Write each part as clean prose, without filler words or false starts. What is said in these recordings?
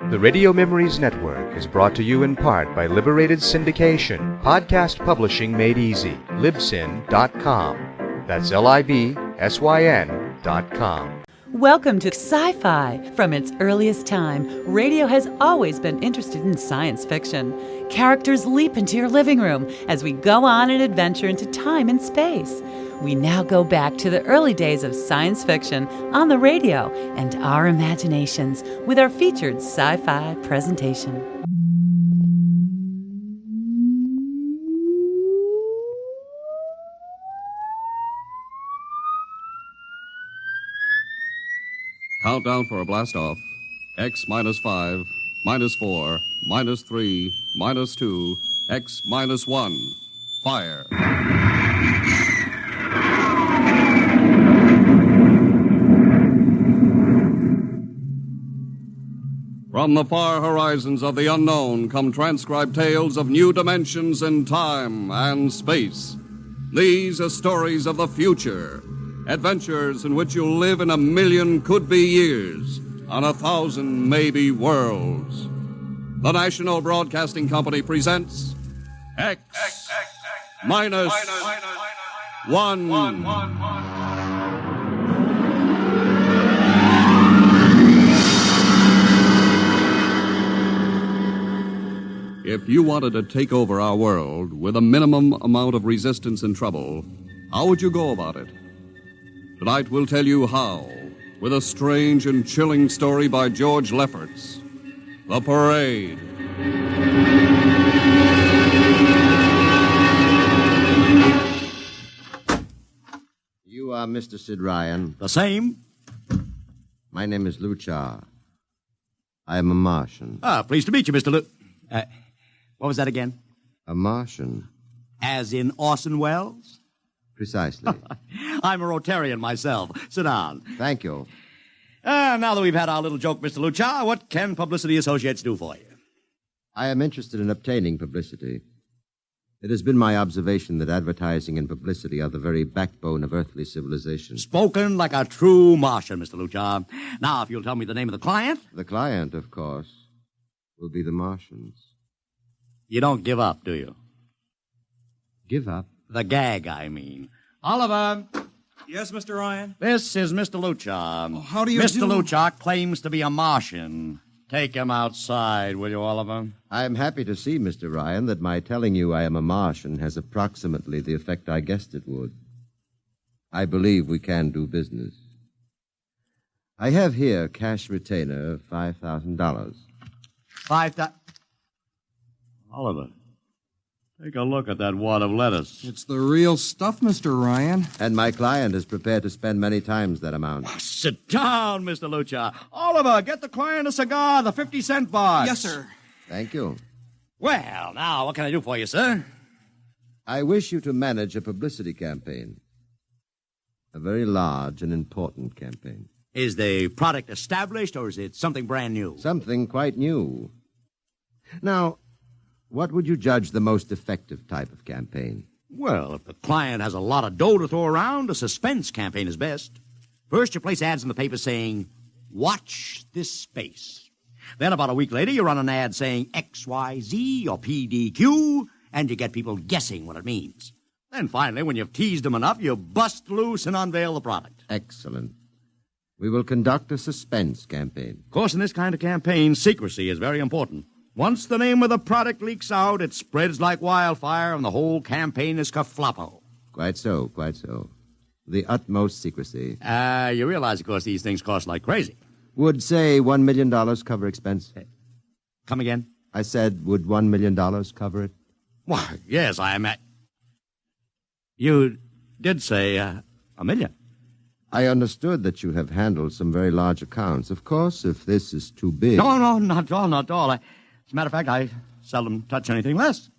The Radio Memories Network is brought to you in part by Liberated Syndication, podcast publishing made easy, libsyn.com. That's libsyn.com. Welcome to Sci-Fi. From its earliest time, radio has always been interested in science fiction. Characters leap into your living room as we go on an adventure into time and space. We now go back to the early days of science fiction on the radio and our imaginations with our featured sci-fi presentation. Countdown for a blast-off. X minus 5, minus 4, minus 3, minus 2, X minus 1. Fire. From the far horizons of the unknown come transcribed tales of new dimensions in time and space. These are stories of the future. Adventures in which you'll live in 1,000,000 could-be years on 1,000 maybe worlds. The National Broadcasting Company presents X minus 1. If you wanted to take over our world with a minimum amount of resistance and trouble, how would you go about it? Tonight we'll tell you how, with a strange and chilling story by George Lefferts, The Parade. You are Mr. Sid Ryan. The same. My name is Luchar. I am a Martian. Pleased to meet you, Mr. What was that again? A Martian? As in Orson Welles? Precisely. I'm a Rotarian myself. Sit down. Thank you. Now that we've had our little joke, Mr. Luchar, what can Publicity Associates do for you? I am interested in obtaining publicity. It has been my observation that advertising and publicity are the very backbone of earthly civilization. Spoken like a true Martian, Mr. Luchar. Now, if you'll tell me the name of the client. The client, of course, will be the Martians. You don't give up, do you? Give up? The gag, I mean. Oliver. Yes, Mr. Ryan? This is Mr. Luchar. Oh, how do you Mr. do? Luchar claims to be a Martian. Take him outside, will you, Oliver? I am happy to see, Mr. Ryan, that my telling you I am a Martian has approximately the effect I guessed it would. I believe we can do business. I have here cash retainer of $5,000. Oliver, take a look at that wad of lettuce. It's the real stuff, Mr. Ryan. And my client is prepared to spend many times that amount. Sit down, Mr. Luchar. Oliver, get the client a cigar, the 50-cent box. Yes, sir. Thank you. Well, now, what can I do for you, sir? I wish you to manage a publicity campaign. A very large and important campaign. Is the product established, or is it something brand new? Something quite new. Now, what would you judge the most effective type of campaign? Well, if the client has a lot of dough to throw around, a suspense campaign is best. First, you place ads in the paper saying, "Watch this space." Then, about a week later, you run an ad saying XYZ or PDQ, and you get people guessing what it means. Then, finally, when you've teased them enough, you bust loose and unveil the product. Excellent. We will conduct a suspense campaign. Of course, in this kind of campaign, secrecy is very important. Once the name of the product leaks out, it spreads like wildfire, and the whole campaign is kerfloppo. Quite so, quite so. The utmost secrecy. You realize, of course, these things cost like crazy. Would, say, $1 million cover expense? Come again? I said, would $1 million cover it? Why, yes, You did say $1 million. I understood that you have handled some very large accounts. Of course, if this is too big... No, not at all, not at all. As a matter of fact, I seldom touch anything less.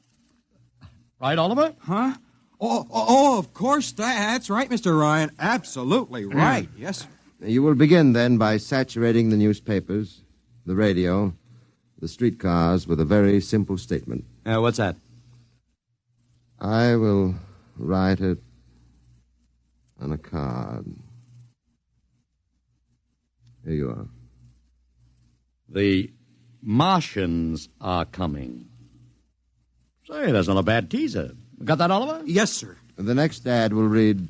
Right, Oliver? Huh? Oh, of course. That's right, Mr. Ryan. Absolutely right. Yes. You will begin, then, by saturating the newspapers, the radio, the streetcars with a very simple statement. What's that? I will write it on a card. Here you are. The Martians are coming. Say, that's not a bad teaser. Got that, Oliver? Yes, sir. The next ad will read,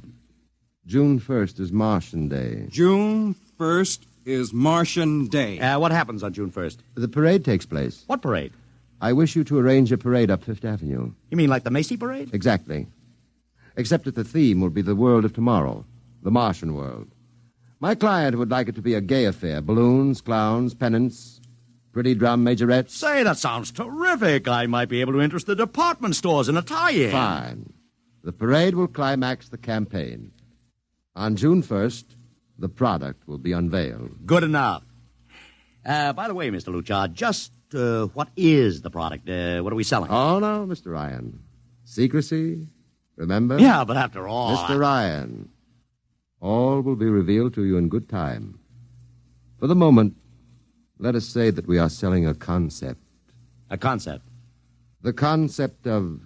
June 1st is Martian Day. June 1st is Martian Day. What happens on June 1st? The parade takes place. What parade? I wish you to arrange a parade up Fifth Avenue. You mean like the Macy Parade? Exactly. Except that the theme will be the world of tomorrow, the Martian world. My client would like it to be a gay affair. Balloons, clowns, pennants, pretty drum majorettes. Say, that sounds terrific. I might be able to interest the department stores in a tie-in. Fine. The parade will climax the campaign. On June 1st, the product will be unveiled. Good enough. By the way, Mr. Luchard, just what is the product? What are we selling? Oh, no, Mr. Ryan. Secrecy, remember? Yeah, but after all... Mr. Ryan, all will be revealed to you in good time. For the moment, let us say that we are selling a concept. A concept? The concept of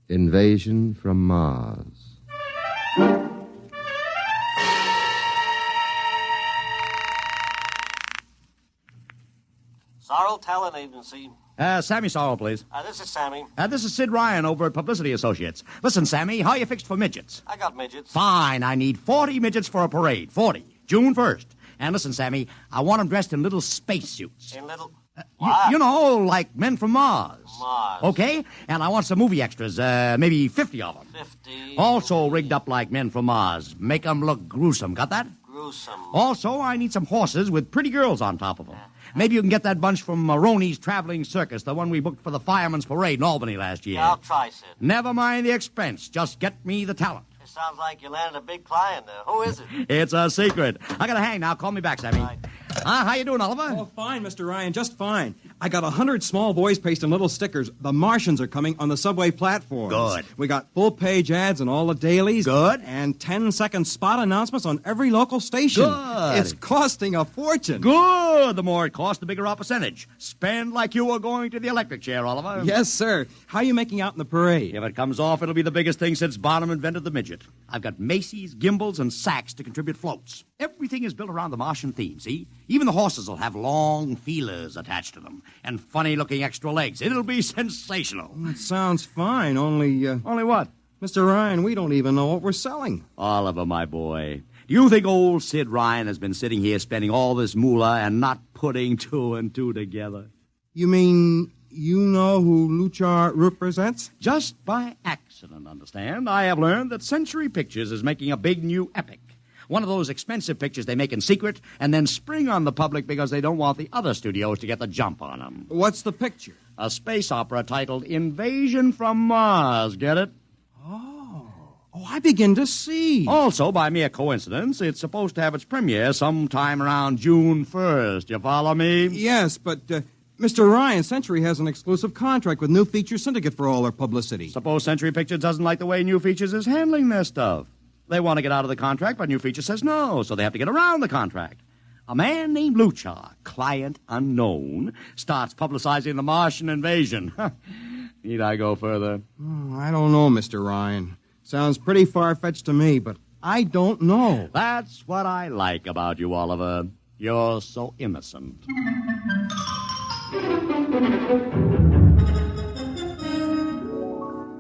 invasion from Mars. Sorrel Talent Agency. Sammy Sorrell, please. This is Sammy. This is Sid Ryan over at Publicity Associates. Listen, Sammy, how you fixed for midgets? I got midgets. Fine, I need 40 midgets for a parade. 40. June 1st. And listen, Sammy, I want them dressed in little spacesuits. In little... You know, like men from Mars. Mars. Okay? And I want some movie extras, maybe 50 of them. 50. Also rigged up like men from Mars. Make them look gruesome. Got that? Gruesome. Also, I need some horses with pretty girls on top of them. Maybe you can get that bunch from Maroney's Traveling Circus, the one we booked for the Fireman's Parade in Albany last year. I'll try, Sid. Never mind the expense. Just get me the talent. It sounds like you landed a big client there. Who is it? It's a secret. I gotta hang now. Call me back, Sammy. Right. How you doing, Oliver? Oh, fine, Mr. Ryan, just fine. I got 100 small boys pasting little stickers. The Martians are coming on the subway platforms. Good. We got full-page ads in all the dailies. Good. And 10-second spot announcements on every local station. Good. It's costing a fortune. Good. The more it costs, the bigger our percentage. Spend like you were going to the electric chair, Oliver. Yes, sir. How are you making out in the parade? If it comes off, it'll be the biggest thing since Barnum invented the midget. I've got Macy's, Gimbals, and Saks to contribute floats. Everything is built around the Martian theme, see? Even the horses will have long feelers attached to them and funny-looking extra legs. It'll be sensational. That sounds fine, only... Only what? Mr. Ryan, we don't even know what we're selling. Oliver, my boy, do you think old Sid Ryan has been sitting here spending all this moolah and not putting two and two together? You mean you know who Luchar represents? Just by accident, understand? I have learned that Century Pictures is making a big new epic. One of those expensive pictures they make in secret and then spring on the public because they don't want the other studios to get the jump on them. What's the picture? A space opera titled Invasion from Mars. Get it? Oh, I begin to see. Also, by mere coincidence, it's supposed to have its premiere sometime around June 1st. You follow me? Yes, but, Mr. Ryan, Century has an exclusive contract with New Features Syndicate for all their publicity. Suppose Century Pictures doesn't like the way New Features is handling their stuff. They want to get out of the contract, but New Features says no, so they have to get around the contract. A man named Luchar, client unknown, starts publicizing the Martian invasion. Need I go further? Oh, I don't know, Mr. Ryan. Sounds pretty far-fetched to me, but I don't know. That's what I like about you, Oliver. You're so innocent.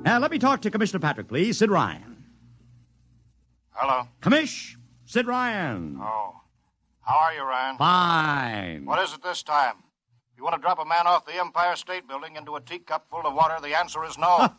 Let me talk to Commissioner Patrick, please. Sid Ryan. Hello. Commish, Sid Ryan. Oh. How are you, Ryan? Fine. What is it this time? You want to drop a man off the Empire State Building into a teacup full of water? The answer is no.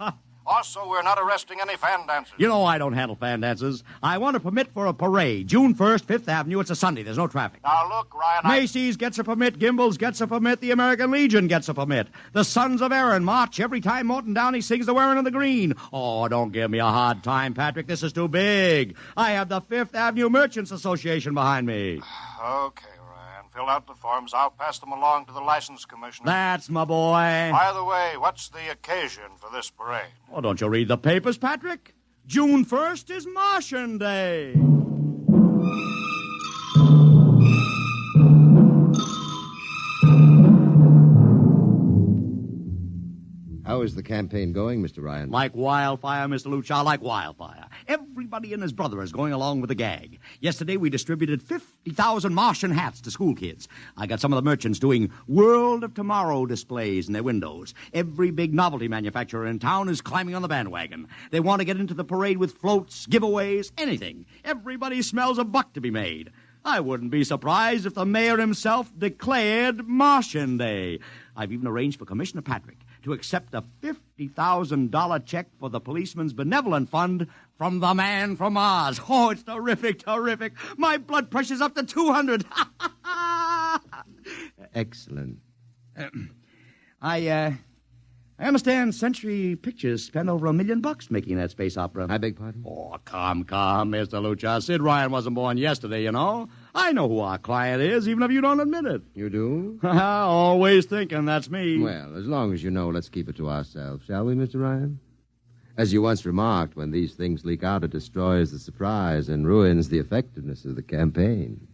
Also, we're not arresting any fan dancers. You know I don't handle fan dances. I want a permit for a parade. June 1st, 5th Avenue. It's a Sunday. There's no traffic. Now, look, Ryan, Macy's gets a permit. Gimbals gets a permit. The American Legion gets a permit. The Sons of Erin march every time Morton Downey sings the Wearing of the Green. Oh, don't give me a hard time, Patrick. This is too big. I have the 5th Avenue Merchants Association behind me. Okay, Ryan. Fill out the forms. I'll pass them along to the license commissioner. That's my boy. By the way, what's the occasion for this parade? Oh, don't you read the papers, Patrick? June 1st is Martian Day. How is the campaign going, Mr. Ryan? Like wildfire, Mr. Luchar, like wildfire. Every everybody and his brother is going along with the gag. Yesterday, we distributed 50,000 Martian hats to school kids. I got some of the merchants doing World of Tomorrow displays in their windows. Every big novelty manufacturer in town is climbing on the bandwagon. They want to get into the parade with floats, giveaways, anything. Everybody smells a buck to be made. I wouldn't be surprised if the mayor himself declared Martian Day. I've even arranged for Commissioner Patrick to accept a $50,000 check for the Policeman's Benevolent Fund from the man from Mars. Oh, it's terrific, terrific. My blood pressure's up to 200. Excellent. I understand Century Pictures spent over $1 million making that space opera. I beg pardon? Oh, come, Mr. Lucha. Sid Ryan wasn't born yesterday, you know. I know who our client is, even if you don't admit it. You do? Always thinking that's me. Well, as long as you know, let's keep it to ourselves, shall we, Mr. Ryan? As you once remarked, when these things leak out, it destroys the surprise and ruins the effectiveness of the campaign.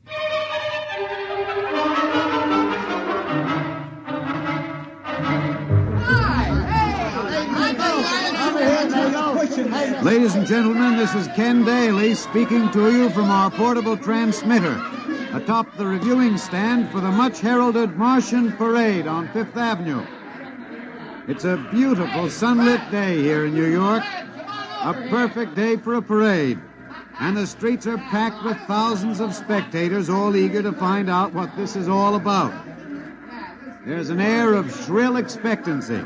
Ladies and gentlemen, this is Ken Daly speaking to you from our portable transmitter atop the reviewing stand for the much-heralded Martian Parade on Fifth Avenue. It's a beautiful sunlit day here in New York, a perfect day for a parade, and the streets are packed with thousands of spectators all eager to find out what this is all about. There's an air of shrill expectancy.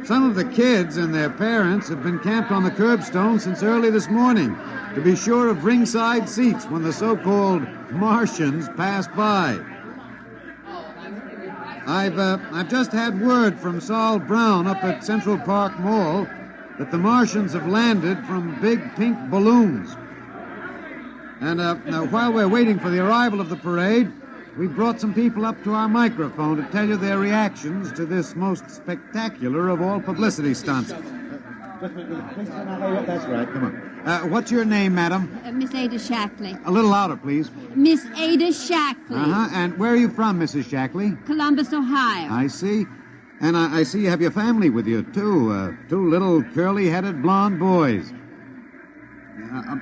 Some of the kids and their parents have been camped on the curbstone since early this morning to be sure of ringside seats when the so-called Martians pass by. I've just had word from Saul Brown up at Central Park Mall that the Martians have landed from big pink balloons. And now, while we're waiting for the arrival of the parade, we brought some people up to our microphone to tell you their reactions to this most spectacular of all publicity stunts. That's right, come on. What's your name, madam? Miss Ada Shackley. A little louder, please. Miss Ada Shackley. Uh-huh, and where are you from, Mrs. Shackley? Columbus, Ohio. I see. And I see you have your family with you, too. Two little curly-headed blonde boys.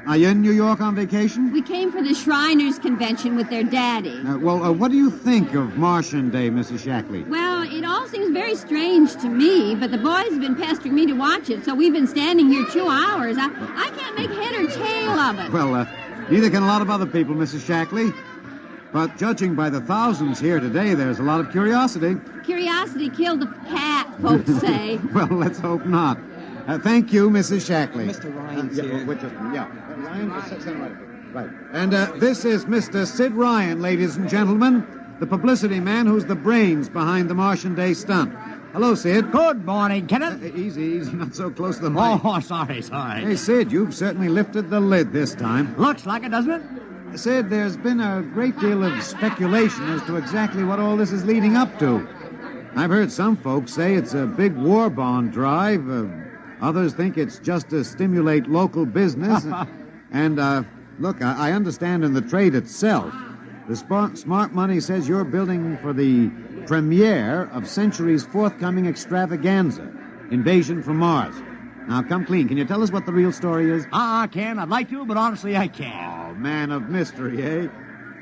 Are you in New York on vacation? We came for the Shriners Convention with their daddy. What do you think of Martian Day, Mrs. Shackley? Well, it all seems very strange to me, but the boys have been pestering me to watch it, so we've been standing here 2 hours. I can't make head or tail of it. Well, neither can a lot of other people, Mrs. Shackley. But judging by the thousands here today, there's a lot of curiosity. Curiosity killed the cat, folks say. Well, let's hope not. Thank you, Mrs. Shackley. Mr. Ryan's here. Ryan, right. And this is Mr. Sid Ryan, ladies and gentlemen, the publicity man who's the brains behind the Martian Day stunt. Hello, Sid. Good morning, Kenneth. Easy, not so close to the mic. Oh, sorry. Hey, Sid, you've certainly lifted the lid this time. Looks like it, doesn't it? Sid, there's been a great deal of speculation as to exactly what all this is leading up to. I've heard some folks say it's a big war bond drive. Others think it's just to stimulate local business. And, look, I understand in the trade itself, the smart money says you're building for the premiere of Century's forthcoming extravaganza, Invasion from Mars. Now, come clean. Can you tell us what the real story is? Ken, I'd like to, but honestly, I can't. Oh, man of mystery, eh?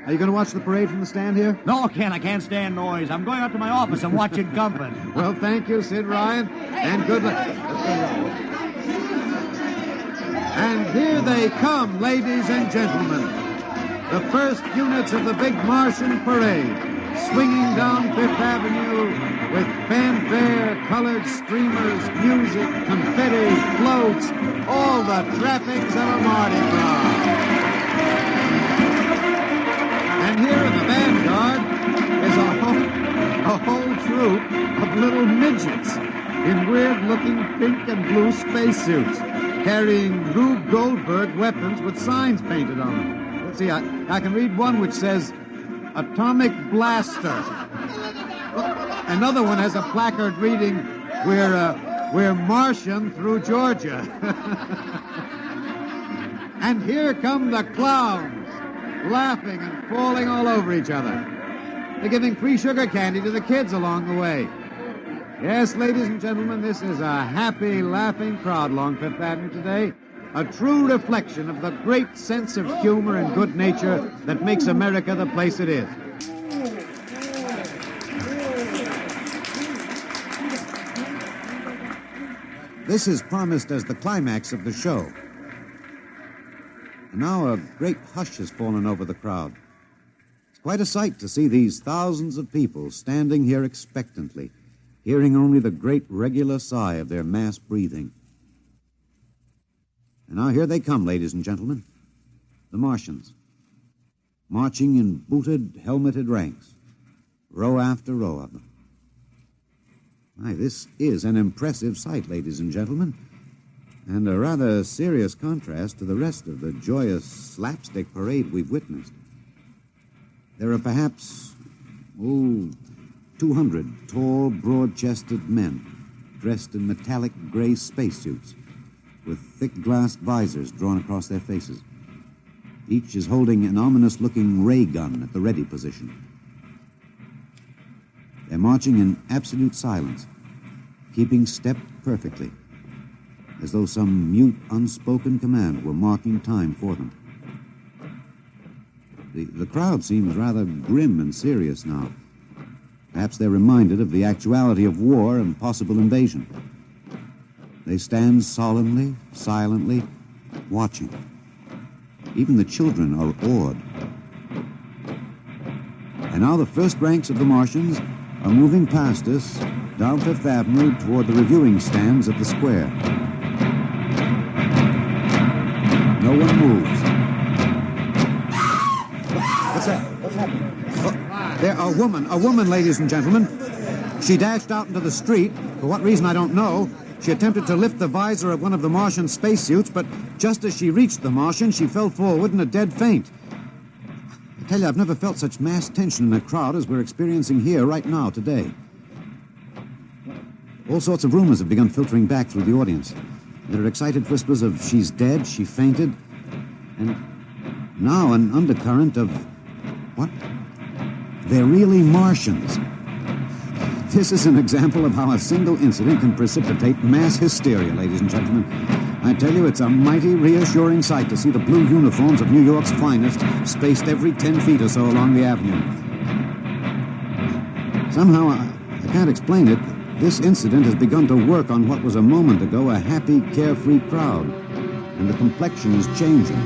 Are you going to watch the parade from the stand here? No, Ken, I can't stand noise. I'm going out to my office and watching company. Well, thank you, Sid Ryan, and good luck. And here they come, ladies and gentlemen. The first units of the big Martian Parade, swinging down Fifth Avenue with fanfare, colored streamers, music, confetti, floats, all the trappings of a Mardi Gras. And here in the vanguard is a whole troop of little midgets in weird-looking pink and blue spacesuits, carrying Rube Goldberg weapons with signs painted on them. Let's see, I can read one which says, Atomic Blaster. Another one has a placard reading, We're Martian through Georgia. And here come the clowns, laughing and falling all over each other. They're giving free sugar candy to the kids along the way. Yes, ladies and gentlemen, this is a happy, laughing crowd along Fifth Avenue today. a true reflection of the great sense of humor and good nature that makes America the place it is. This is promised as the climax of the show. And now a great hush has fallen over the crowd. It's quite a sight to see these thousands of people standing here expectantly, hearing only the great regular sigh of their mass breathing. And now here they come, ladies and gentlemen, the Martians, marching in booted, helmeted ranks, row after row of them. Why, this is an impressive sight, ladies and gentlemen, and a rather serious contrast to the rest of the joyous slapstick parade we've witnessed. There are perhaps, 200 tall, broad-chested men dressed in metallic gray spacesuits with thick glass visors drawn across their faces. Each is holding an ominous-looking ray gun at the ready position. They're marching in absolute silence, keeping step perfectly, as though some mute, unspoken command were marking time for them. The crowd seems rather grim and serious now. Perhaps they're reminded of the actuality of war and possible invasion. They stand solemnly, silently, watching. Even the children are awed. And now the first ranks of the Martians are moving past us down Fifth Avenue toward the reviewing stands at the square. No one moves. What's that? What's happening? There, a woman, ladies and gentlemen. She dashed out into the street. For what reason, I don't know. She attempted to lift the visor of one of the Martian spacesuits, but just as she reached the Martian, she fell forward in a dead faint. I tell you, I've never felt such mass tension in a crowd as we're experiencing here right now, today. All sorts of rumors have begun filtering back through the audience. There are excited whispers of she's dead, she fainted, and now an undercurrent of, what? They're really Martians. This is an example of how a single incident can precipitate mass hysteria, ladies and gentlemen. I tell you, it's a mighty reassuring sight to see the blue uniforms of New York's finest spaced every 10 feet or so along the avenue. Somehow, I can't explain it, this incident has begun to work on what was a moment ago a happy, carefree crowd, and the complexion is changing.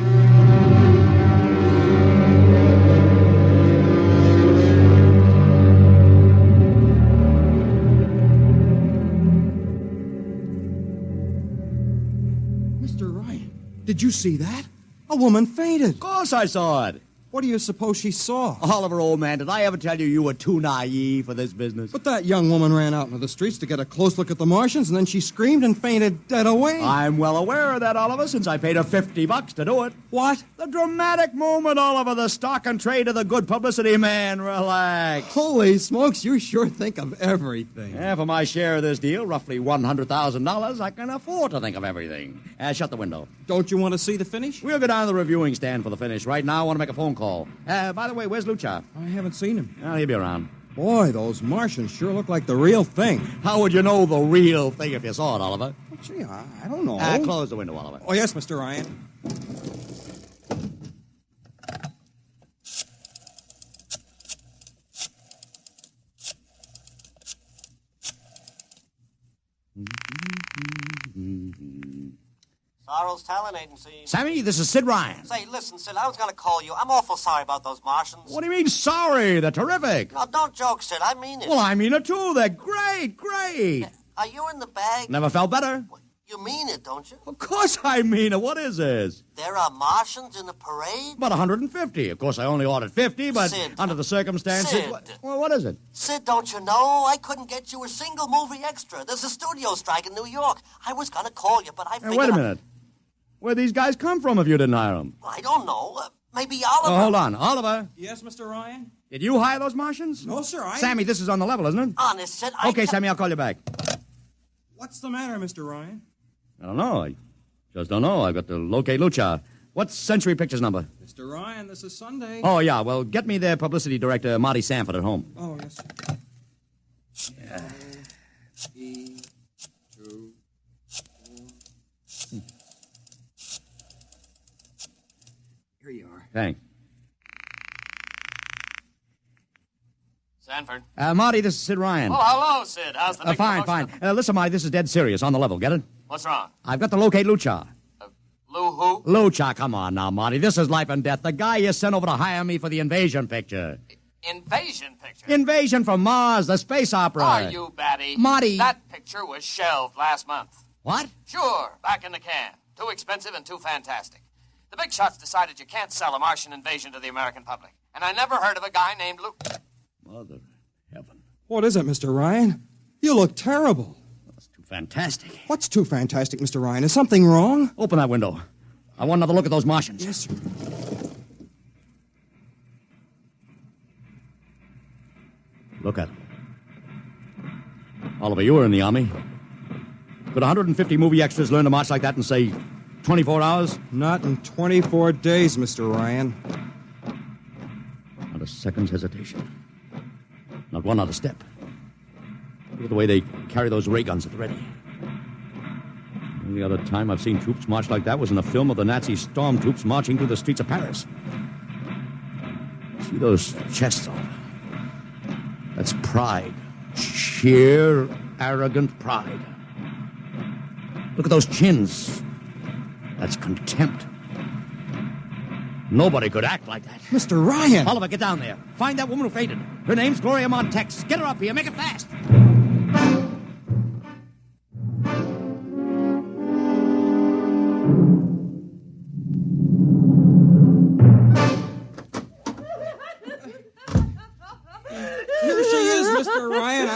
Did you see that? A woman fainted. Of course I saw it. What do you suppose she saw? Oliver, old man, did I ever tell you you were too naive for this business? But that young woman ran out into the streets to get a close look at the Martians, and then she screamed and fainted dead away. I'm well aware of that, Oliver, since I paid her $50 to do it. What? The dramatic moment, Oliver, the stock and trade of the good publicity. Man, relax. Holy smokes, you sure think of everything. Yeah, for my share of this deal, roughly $100,000, I can afford to think of everything. Shut the window. Don't you want to see the finish? We'll go down to the reviewing stand for the finish. Right now, I want to make a phone call. By the way, where's Lucha? I haven't seen him. Well, he'll be around. Boy, those Martians sure look like the real thing. How would you know the real thing if you saw it, Oliver? Well, gee, I don't know. Close the window, Oliver. Oh, yes, Mr. Ryan. Sorrel's Talent Agency. Sammy, this is Sid Ryan. Say, listen, Sid, I was going to call you. I'm awful sorry about those Martians. What do you mean, sorry? They're terrific. No, don't joke, Sid. I mean it. Well, I mean it, too. They're great, great. Are you in the bag? Never felt better. You mean it, don't you? Of course I mean it. What is this? There are Martians in the parade? About 150. Of course, I only ordered 50, but Sid. under the circumstances... Sid. Well, what is it? Sid, don't you know? I couldn't get you a single movie extra. There's a studio strike in New York. I was going to call you, but I figured... Hey, wait a minute. Where'd these guys come from if you didn't hire them? I don't know. Maybe Oliver... Oh, hold on. Oliver? Yes, Mr. Ryan? Did you hire those Martians? No, sir, Sammy, this is on the level, isn't it? Honest, Sid, Okay, Sammy, I'll call you back. What's the matter, Mr. Ryan? I don't know. I just don't know. I've got to locate Lucha. What's Century Pictures number? Mr. Ryan, this is Sunday. Oh, yeah. Well, get me their publicity director, Marty Sanford, at home. Oh, yes, sir. Yeah. 3, 2, 4. Thanks. Sanford. Marty, this is Sid Ryan. Oh, hello, Sid. How's the big Fine. promotion? Listen, Marty, this is dead serious. On the level. Get it? What's wrong? I've got to locate Lucha. Lou who? Lucha, come on now, Marty. This is life and death. The guy you sent over to hire me for the invasion picture. Invasion picture? Invasion from Mars, the space opera. Are you batty? Marty. That picture was shelved last month. What? Sure, back in the can. Too expensive and too fantastic. The big shots decided you can't sell a Martian invasion to the American public. And I never heard of a guy named Lou. Mother heaven. What is it, Mr. Ryan? You look terrible. That's too fantastic. What's too fantastic, Mr. Ryan? Is something wrong? Open that window. I want another look at those Martians. Yes, sir. Look at them. Oliver, you were in the Army. Could 150 movie extras learn to march like that in, say, 24 hours? Not in 24 days, Mr. Ryan. Not a second's hesitation. Not one other step. Look at the way they carry those ray guns at the ready. The only other time I've seen troops march like that was in a film of the Nazi stormtroops marching through the streets of Paris. See those chests on them? That's pride. Sheer, arrogant pride. Look at those chins. That's contempt. Nobody could act like that. Mr. Ryan! Oliver, get down there. Find that woman who fainted. Her name's Gloria Montex. Get her up here. Make it fast. Here she is, Mr. Ryan.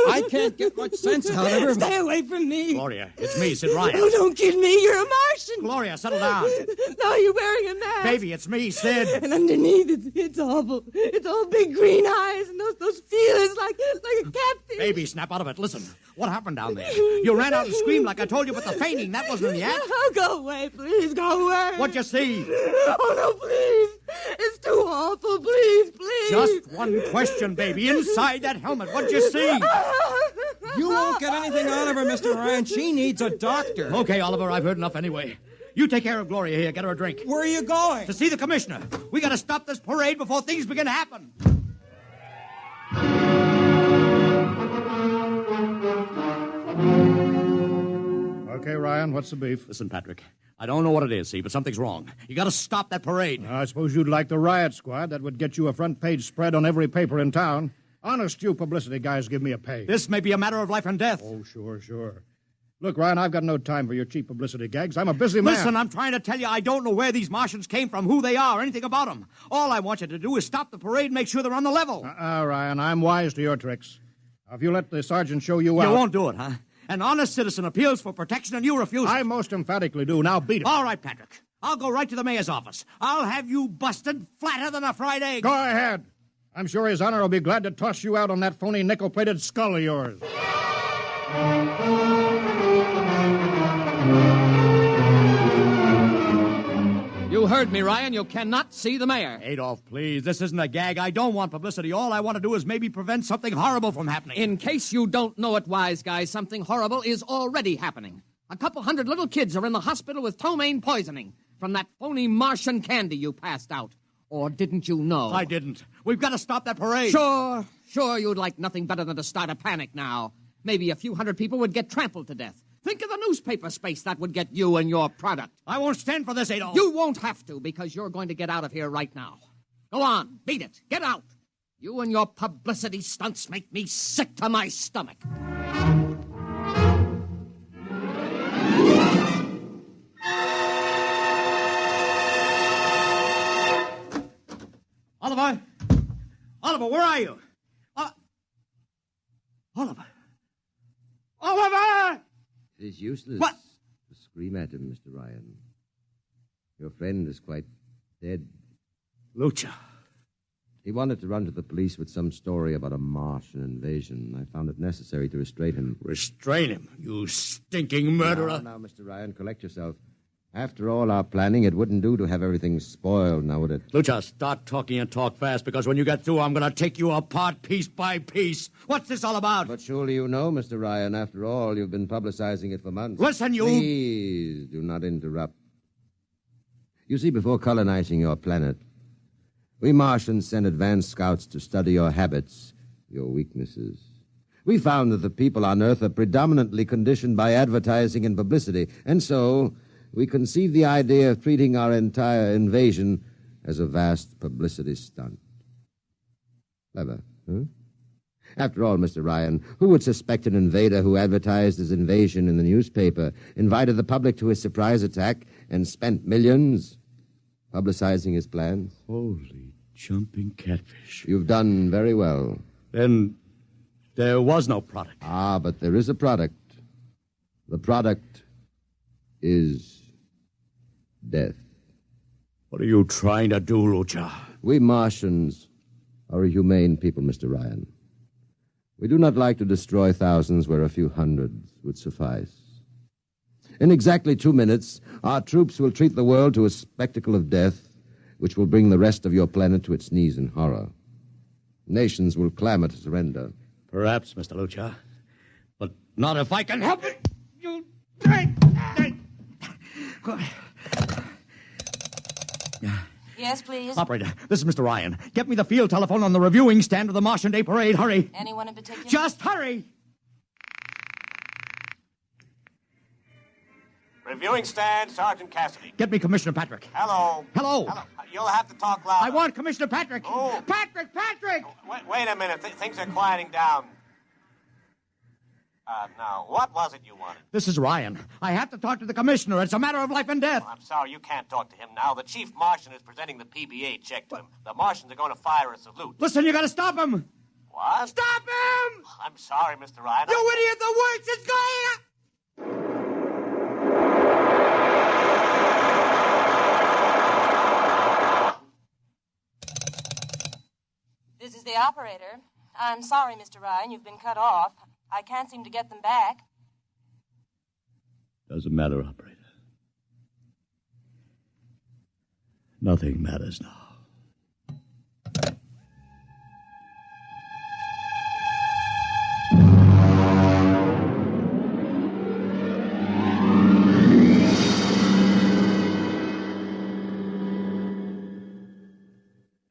I can't get much sense out of her. Stay away from me. Gloria, it's me, Sid Ryan. Oh, don't kid me. You're a Martian. Gloria, settle down. No, you're wearing a mask. Baby, it's me, Sid. And underneath, it's awful. It's all big green eyes and those feelers like a catfish. Baby, snap out of it. Listen, what happened down there? You ran out and screamed like I told you, but the fainting, that wasn't in the act. Oh, go away, please. Go away. What'd you see? Oh, no, please. It's too awful. Please, please. Just one question, baby. Inside that helmet, what'd you see? You won't get anything out of her, Mr. Ryan. She needs a doctor. Okay, Oliver, I've heard enough anyway. You take care of Gloria here. Get her a drink. Where are you going? To see the commissioner. We gotta stop this parade before things begin to happen. Okay, Ryan, what's the beef? Listen, Patrick, I don't know what it is, see, but something's wrong. You gotta stop that parade. I suppose you'd like the riot squad. That would get you a front-page spread on every paper in town. Honest, you publicity guys give me a pay. This may be a matter of life and death. Oh, sure. Look, Ryan, I've got no time for your cheap publicity gags. I'm a busy man. Listen, I'm trying to tell you I don't know where these Martians came from, who they are, anything about them. All I want you to do is stop the parade and make sure they're on the level. Ryan, I'm wise to your tricks. Now, if you let the sergeant show you out... You won't do it, huh? An honest citizen appeals for protection and you refuse it. I most emphatically do. Now beat it. All right, Patrick. I'll go right to the mayor's office. I'll have you busted flatter than a fried egg. Go ahead. I'm sure His Honor will be glad to toss you out on that phony nickel-plated skull of yours. You heard me, Ryan. You cannot see the mayor. Adolf, please. This isn't a gag. I don't want publicity. All I want to do is maybe prevent something horrible from happening. In case you don't know it, wise guy, something horrible is already happening. A couple hundred little kids are in the hospital with ptomaine poisoning from that phony Martian candy you passed out. Or didn't you know? I didn't. We've got to stop that parade. Sure, you'd like nothing better than to start a panic now. Maybe a few hundred people would get trampled to death. Think of the newspaper space that would get you and your product. I won't stand for this, Adolf. You won't have to, because you're going to get out of here right now. Go on, beat it. Get out. You and your publicity stunts make me sick to my stomach. Oliver, where are you? Oliver! It is useless What? to scream at him, Mr. Ryan. Your friend is quite dead. Lucha. He wanted to run to the police with some story about a Martian invasion. I found it necessary to restrain him. Restrain him, you stinking murderer. Now, Mr. Ryan, collect yourself. After all our planning, it wouldn't do to have everything spoiled, now would it? Lucha, start talking and talk fast, because when you get through, I'm going to take you apart piece by piece. What's this all about? But surely you know, Mr. Ryan. After all, you've been publicizing it for months. Listen, you... Please do not interrupt. You see, before colonizing your planet, we Martians sent advanced scouts to study your habits, your weaknesses. We found that the people on Earth are predominantly conditioned by advertising and publicity, and so we conceived the idea of treating our entire invasion as a vast publicity stunt. Clever, huh? After all, Mr. Ryan, who would suspect an invader who advertised his invasion in the newspaper, invited the public to his surprise attack, and spent millions publicizing his plans? Holy jumping catfish. You've done very well. Then there was no product. Ah, but there is a product. The product is death. What are you trying to do, Lucha? We Martians are a humane people, Mr. Ryan. We do not like to destroy thousands where a few hundreds would suffice. In exactly 2 minutes, our troops will treat the world to a spectacle of death, which will bring the rest of your planet to its knees in horror. Nations will clamor to surrender. Perhaps, Mr. Lucha, but not if I can help it. You... Yes, please? Operator, this is Mr. Ryan. Get me the field telephone on the reviewing stand of the Martian Day Parade. Hurry. Anyone in particular? Just hurry. Reviewing stand, Sergeant Cassidy. Get me Commissioner Patrick. Hello. Hello. Hello. You'll have to talk louder. I want Commissioner Patrick. Oh. Patrick! Wait a minute. Things are quieting down. Now, what was it you wanted? This is Ryan. I have to talk to the commissioner. It's a matter of life and death. I'm sorry, you can't talk to him now. The chief Martian is presenting the PBA check to him. The Martians are going to fire a salute. Listen, you got to stop him. What? Stop him! I'm sorry, Mr. Ryan. You idiot! The works is going! This is the operator. I'm sorry, Mr. Ryan, you've been cut off. I can't seem to get them back. Doesn't matter, operator. Nothing matters now.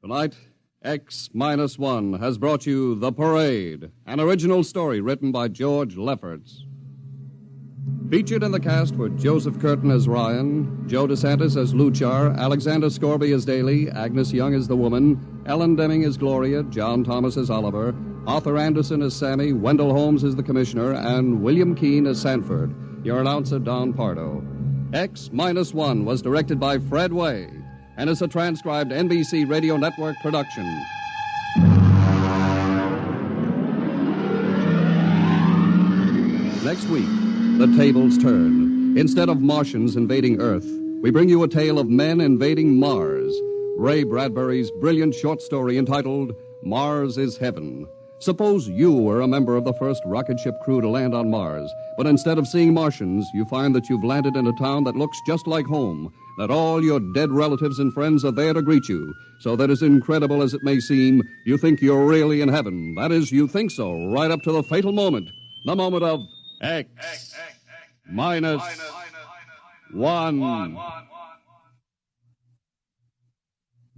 Tonight, X-1 has brought you The Parade, an original story written by George Lefferts. Featured in the cast were Joseph Curtin as Ryan, Joe DeSantis as Luchar, Alexander Scorby as Daly, Agnes Young as the woman, Ellen Deming as Gloria, John Thomas as Oliver, Arthur Anderson as Sammy, Wendell Holmes as the Commissioner, and William Keane as Sanford. Your announcer, Don Pardo. X-1 was directed by Fred Way and is a transcribed NBC Radio Network production. Next week, the tables turn. Instead of Martians invading Earth, we bring you a tale of men invading Mars. Ray Bradbury's brilliant short story entitled Mars is Heaven. Suppose you were a member of the first rocket ship crew to land on Mars, but instead of seeing Martians, you find that you've landed in a town that looks just like home, that all your dead relatives and friends are there to greet you, so that as incredible as it may seem, you think you're really in heaven. That is, you think so, right up to the fatal moment, the moment of X-1.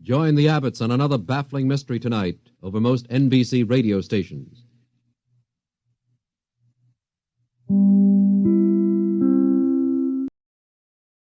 Join the Abbotts on another baffling mystery tonight over most NBC radio stations.